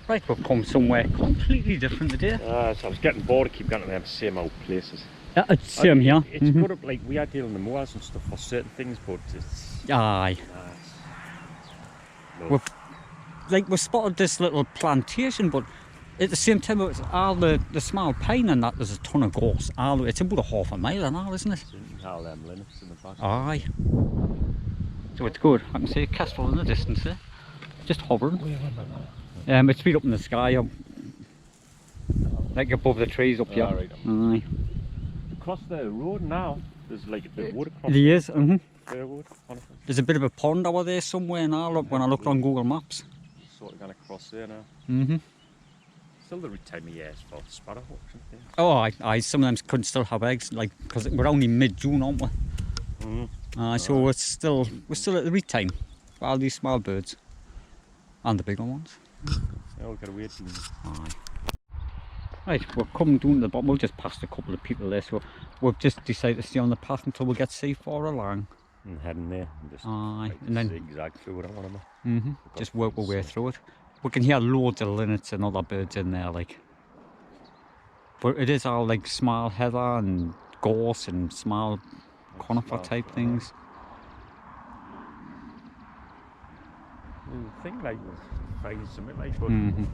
Right, we've come somewhere completely different today. So I was getting bored to keep going to them same old places. Yeah, it's same here. It's good up, like we are dealing the moors and stuff for certain things, but it's... Aye. We've spotted this little plantation, but at the same time, it's all the small pine and that, there's a ton of gorse. It's about a half a mile an hour, isn't it? All them linnets in the back. Aye. So it's good. I can see a kestrel in the distance there. Just hovering. It's been up in the sky, like above the trees up here. Right. Aye. Across the road now, there's like a bit of wood across there. Is, wood, There's a bit of a pond over there somewhere now, look, when I looked on Google Maps. Sort of gone across there now. Still the right time of year for sparrowhawks and things. Oh, aye. Some of them could still have eggs, like, because we're only mid-June, aren't we? So we're still at the right time for all these small birds. And the bigger ones. Yeah, we've got to wait. Aye. Right, we're coming down to the bottom. We'll just passed a couple of people there, so we've just decided to stay on the path until we get C4 along. And heading there. And just and then zigzag through it, I want to. Just work our way through it. We can hear loads of linnets and other birds in there, like. But it is all like small heather and gorse and small conifer type things. I think like was finding something like, but we've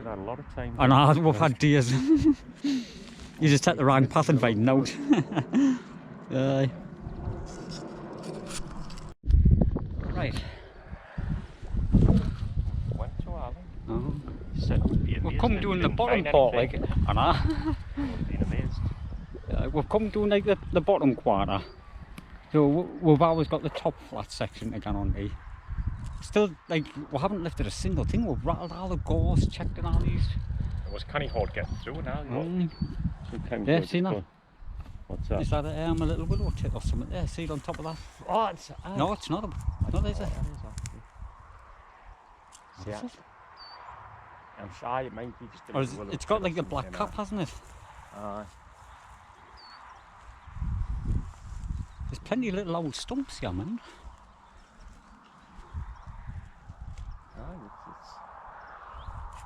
had a lot of time. I know, we've had days. You just take the wrong path and find out. Aye. Right. Went to Ireland. We've come doing the bottom part, like, I know. Been amazed. We've come doing like the bottom quarter. So we've always got the top flat section to get on to. Still, like, we haven't lifted a single thing. We've rattled all the gorse, checked in all these. It was kind of hard getting through now. Yeah, see that? What's that? Is that a little willow tip or something there? See it on top of that? Oh, it's... No, it's not. Not is it? Yeah. I'm shy it might be just... Or it's got like a black cap, hasn't it? There's plenty of little old stumps here, man.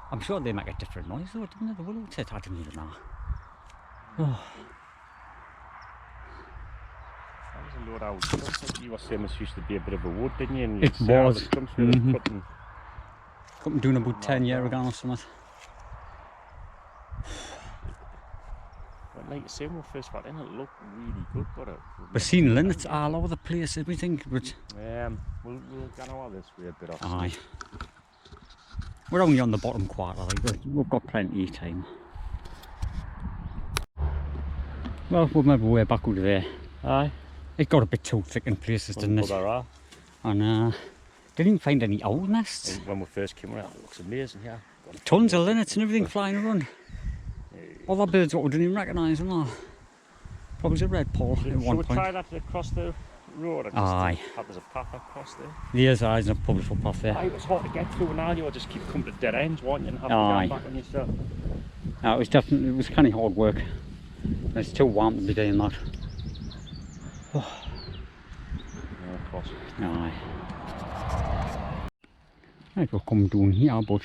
I'm sure they make a different noise though, don't they? The willow tit, I don't even know. That was a load of old stuff. You were saying this used to be a bit of a wood, didn't you? And it was. Couldn't doing about 10 years ago or something. But like you say, when we first got in, it looked really good, but we've seen linnets all over the place, everything. But we'll get all this weird bit off. Aye. We're only on the bottom quarter, like we've got plenty of time. Well, we'll make our way back over there. Aye. It got a bit too thick in places, didn't it? And didn't even find any owl nests. When we first came around, it looks amazing, yeah. Tons of linnets and everything flying around. Other birds what we didn't even recognise, them all. Probably was a red poll at one point. Should we try that across the road? Aye. There's a path across there. There's a public footpath there. Aye, it was hard to get through now, you just keep coming to dead ends, won't you? And have to go back on yourself. No, it was kind of hard work. It's too warm to be doing that. Yeah, of course. Aye. Right, we'll come down here, but...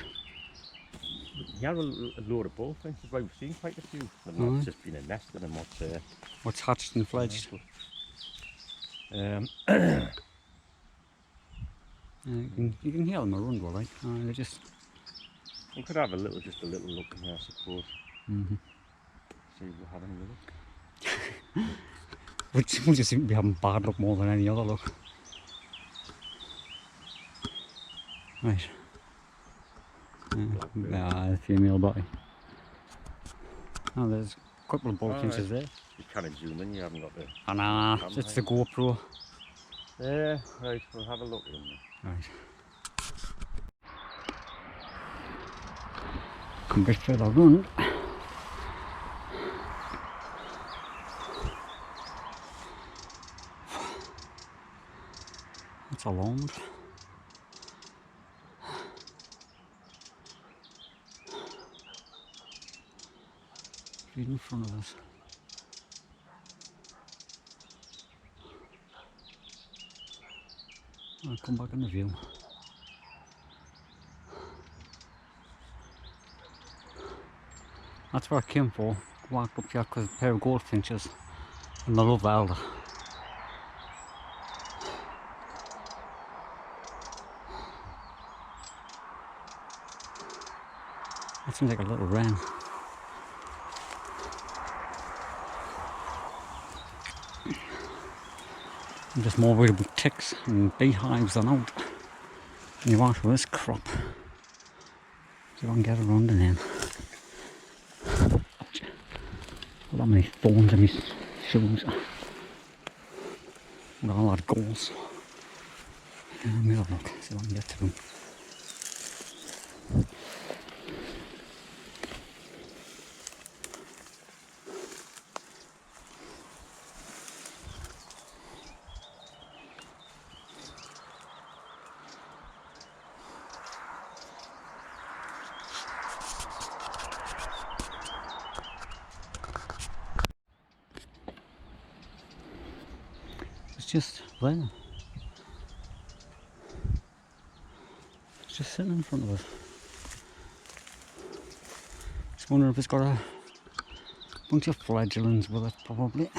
You have a load of bullfinches, well, we've seen quite a few. They've just been a nest in them, what's hatched and fledged. Yeah, you can hear them around, well, like. They just... We could have just a little look in here, I suppose. See if we have any luck. We just seem to be having bad luck more than any other luck. Right. The female body. Oh, there's a couple of bullfinches there. You can't zoom in, you haven't got the... Ah, nah, it's the GoPro. Yeah, right, we'll have a look in there. Right. Come a bit further round. That's a long one. Right in front of us. I'll come back in the view. That's what I came for. Walked up here because a pair of goldfinches and the love elder. That seems like a little wren. I'm just more worried about ticks and beehives than out. And you watch with this crop. So I can get around in him. Look how many thorns in my shoes. With all that gorse. Let me have a look, see if I can get to them. It's just there. It's just sitting in front of us. Just wondering if it's got a bunch of fledglings with it, probably.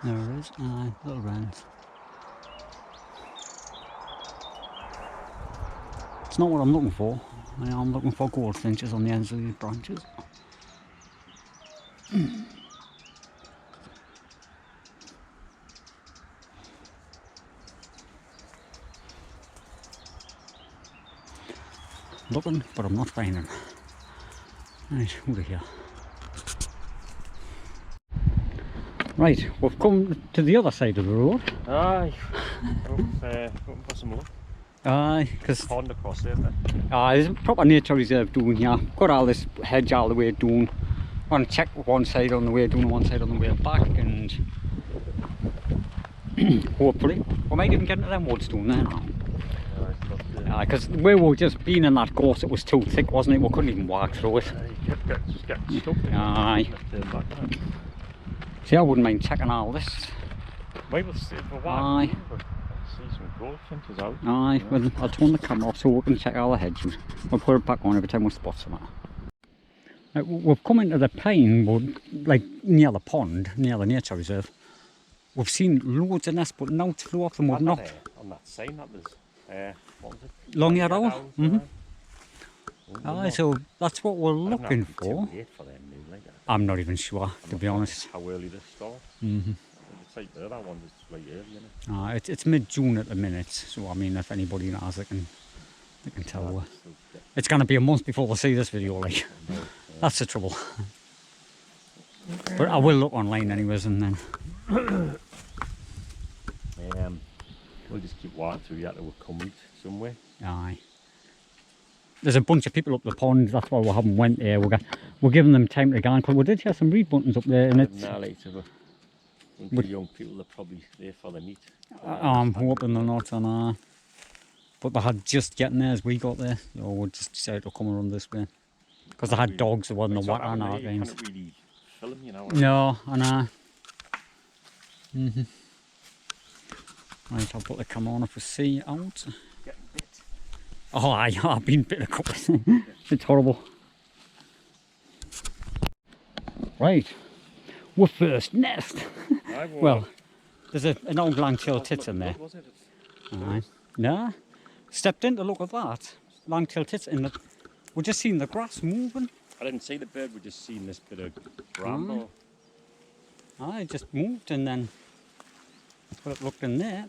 There it is. Aye, little wrens. It's not what I'm looking for. I am looking for goldfinches on the ends of these branches. Looking, but I'm not finding. Right, over here. Right, we've come to the other side of the road. Aye. Looking for some more. Aye, because Pond across there, isn't it? there's a proper nature reserve down here. Got all this hedge all the way down. Want to check one side on the way down, one side on the way back, and hopefully we might even get into them woods down there now. Because we were just being in that gorse, it was too thick, wasn't it? We couldn't even walk through it. You kept just getting stuck. Aye. See, I wouldn't mind checking all this. Maybe we'll see for a while. Aye. See some goldfinches out. Aye, well, I'll turn the camera off so we can check all the hedges. We'll put it back on every time we spot something. Right, we've come into the pine wood, like near the pond, near the nature reserve. We've seen loads of nests, but now two of them we've not. On that sign that there's, what was it? Long-eared owl? Aye, so that's what we're looking for. Too late for them, like that. I'm not even sure, to be honest. How early they start. It's like the other one is right early, isn't it? It's mid-June at the minute, so I mean, if anybody knows, they can tell. It's going to be a month before they see this video, like. That's the trouble. But I will look online anyways, and then. We'll just keep walking through that till we come out somewhere. Aye. There's a bunch of people up the pond, that's why we haven't went there. We're giving them time to go, because we did hear some reed buttons up there, and it's... But young people are probably there for the meat. I'm hoping they're not on but they had just getting there as we got there, so we just decided to come around this way. Because they had dogs, there wasn't a water on our games. You can't really film, you know. No, I know. Right, I'll put the camera on if we see out. Getting bit. Oh, I've been bit a couple of things. It's horrible. Right, we're first nest. Well, there's an old lang-tailed tit in there. Aye. No, stepped in to look at that. Lang-tailed tits in the... We just seen the grass moving. I didn't see the bird, we just seen this bit of bramble. Aye, it just moved and then it looked in there.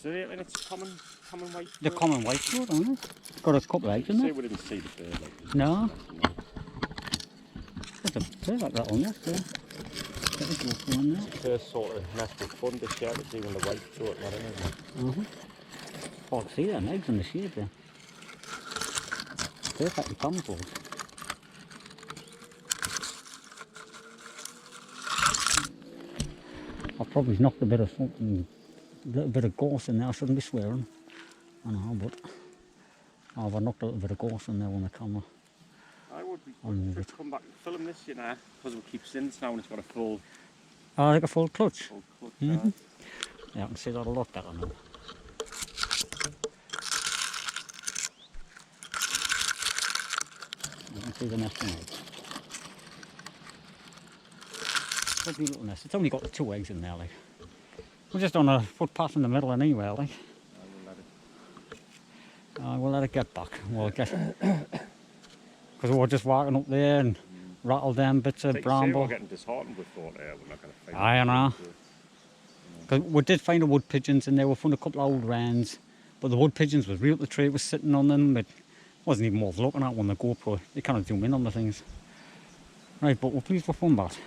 So it's common white bird? The common white bird, isn't it? It's got a couple of eggs in there. We didn't see the bird like this. No. There's like that on there, so. First sort of nest of fun this year to see when the white sort of isn't it? Oh, I can see them eggs in the shade there. Perfectly camouflaged. I've probably knocked a bit of something, a little bit of gorse in there. I shouldn't be swearing. I know, but I've knocked a little bit of gorse in there on the camera. I would be good to come back and film this, you know, because we keep since now and it's got a full... Oh, like a full clutch? Full clutch, yeah, I can see that a lot better now. see the nest in eggs. Lovely little nest. It's only got 2 eggs in there, like. We're just on a footpath in the middle of nowhere, like. We'll let it get back. We'll get, because we're just walking up there and rattle them bits of bramble. We're getting disheartened with thought there. We're not going to find. I know. Because we did find the wood pigeons and we found a couple of old wrens, but the wood pigeons was real. The tree was sitting on them. It wasn't even worth looking at on the GoPro. You can't zoom in on the things. Right, but we're pleased we found that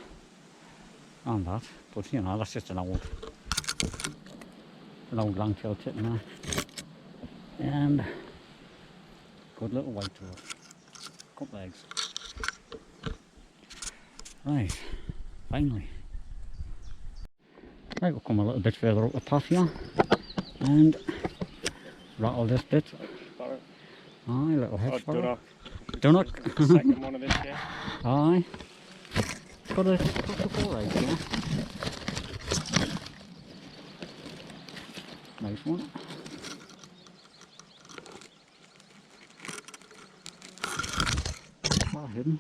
and that. But you know, that's just an old long-tailed chicken there. And good little white toad. Couple eggs. Right, finally. Right, we'll come a little bit further up the path here and rattle this bit. Aye, little hedge sparrow. Dunnock. Second one of this, yeah. Aye. Got a 4 eggs here. Nice one. Well hidden.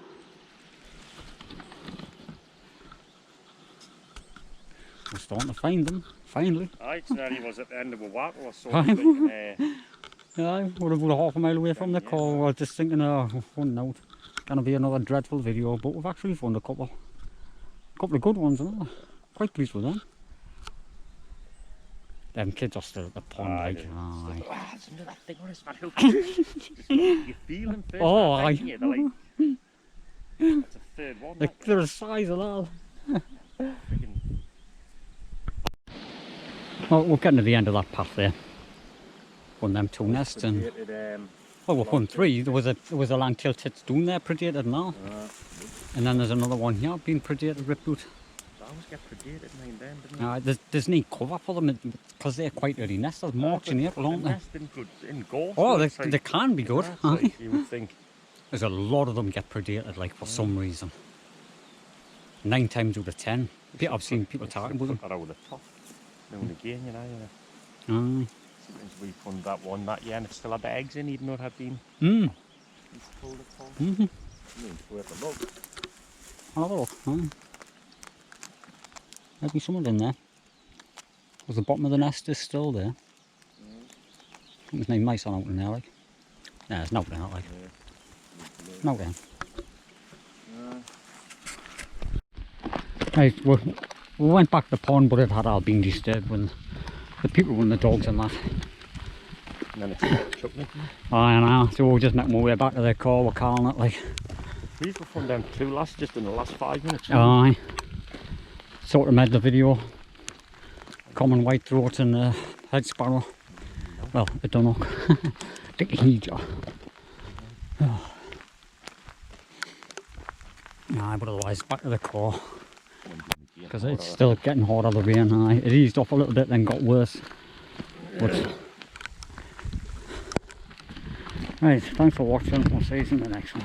We're starting to find them, finally. Aye, so he was at the end of a walk or so. Yeah, we're about half a mile away from the car. I was just thinking, oh, we're fun out. Gonna be another dreadful video, but we've actually found a couple of good ones, and quite pleased with them. Them kids are still at the pond, like. Aye. It's under that thing on his fat hook. You feel them first. Oh, aye. They're like, that's a third one. Like, they're the size of that. Well, we're getting to the end of that path there. Found them 2 nests and well, we found 3. There was a long-tailed tits down there, predated now, and then there's another one here being predated, ripped out. They always get predated now and then, don't There's no cover for them because they're quite early nesters. March in April, aren't they? In gorse, oh, they can be good. Like you would think. There's a lot of them get predated, like, for some reason. 9 times out of 10. I've seen people talking about them. That out of the top. Now and again, you know. Aye. Sometimes we found that one that year and it still had the eggs in, even though it had been pulled apart. Mm-hmm. I mean, it's worth a look. I'll have a look. Aye. Maybe someone in there. Because the bottom of the nest is still there. There's no mice on out in there, like. Yeah, there's no there, like. No there. Right, we went back to the pond, but it had all been disturbed when the people and the dogs and that. And then it's chuckling. I know, so we're just making our way back to the car, we're calling it, like. We've found them 2 just in the last 5 minutes. Aye. Sort of made the video. Common white throat and hedge sparrow. Well, a dunnock. Dicky heeger. Aye, but otherwise back to the car. Because it's still getting hot out of the rain. Aye. It eased off a little bit, then got worse. But right, thanks for watching. We'll see you in the next one.